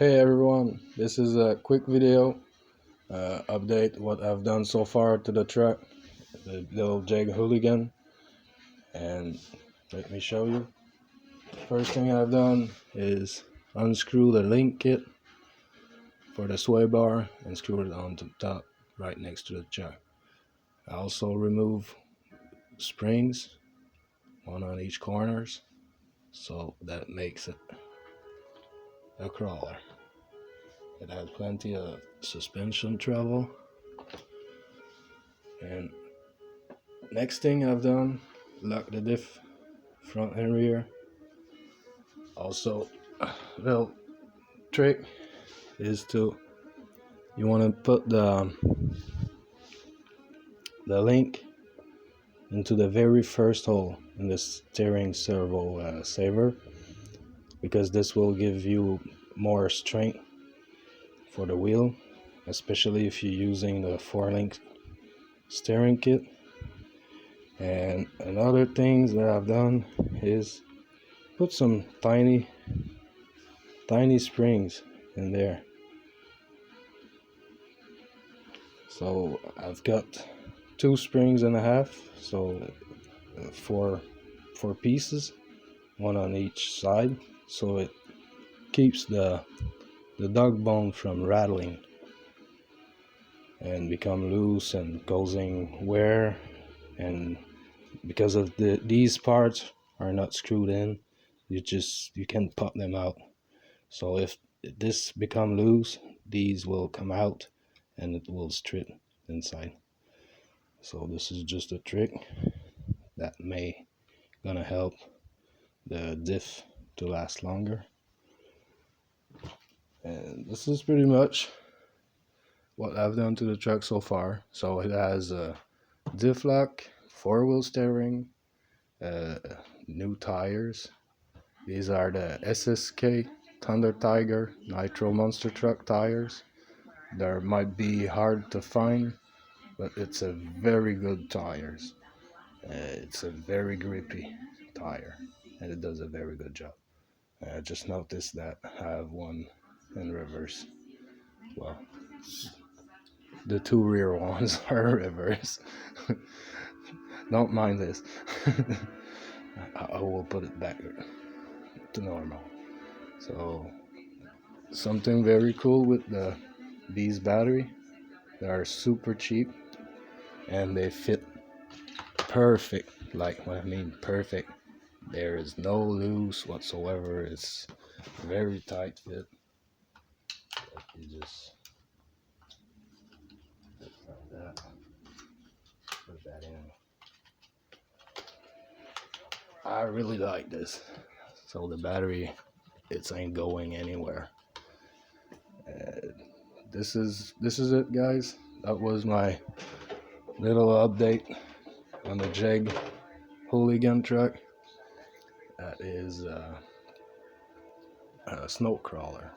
Hey everyone, this is a quick video update what I've done so far to the truck, the little Jegs hooligan, and let me show you. First thing I've done is unscrew the link kit for the sway bar and screw it onto the top right next to the chuck. I also remove springs, one on each corners, so that makes it a crawler. It has plenty of suspension travel. And next thing I've done, lock the diff front and rear. Also, little trick is you want to put the link into the very first hole in the steering servo saver, because this will give you more strength for the wheel, especially if you're using the 4-link steering kit. And another things that I've done is put some tiny springs in there. So I've got 2.5 springs, so four pieces, one on each side, so it keeps the dog bone from rattling and become loose and causing wear. And because of these parts are not screwed in, you can pop them out. So if this become loose, these will come out and it will strip inside. So this is just a trick that may gonna help the diff to last longer. And this is pretty much what I've done to the truck so far. So it has a diff lock, 4-wheel steering, new tires. These are the SSK Thunder Tiger Nitro Monster Truck tires. They might be hard to find, but it's a very good tires. It's a very grippy tire, and it does a very good job. I just noticed that I have one in reverse. Well, the 2 rear ones are in reverse. Don't mind this. I will put it back to normal. So something very cool with these battery, they are super cheap and they fit perfect. Like, what I mean perfect, there is no loose whatsoever. It's very tight fit. You just like that, put that in. I really like this. So the battery, it ain't going anywhere. This is it, guys. That was my little update on the Jegs hooligan truck. That is a snow crawler.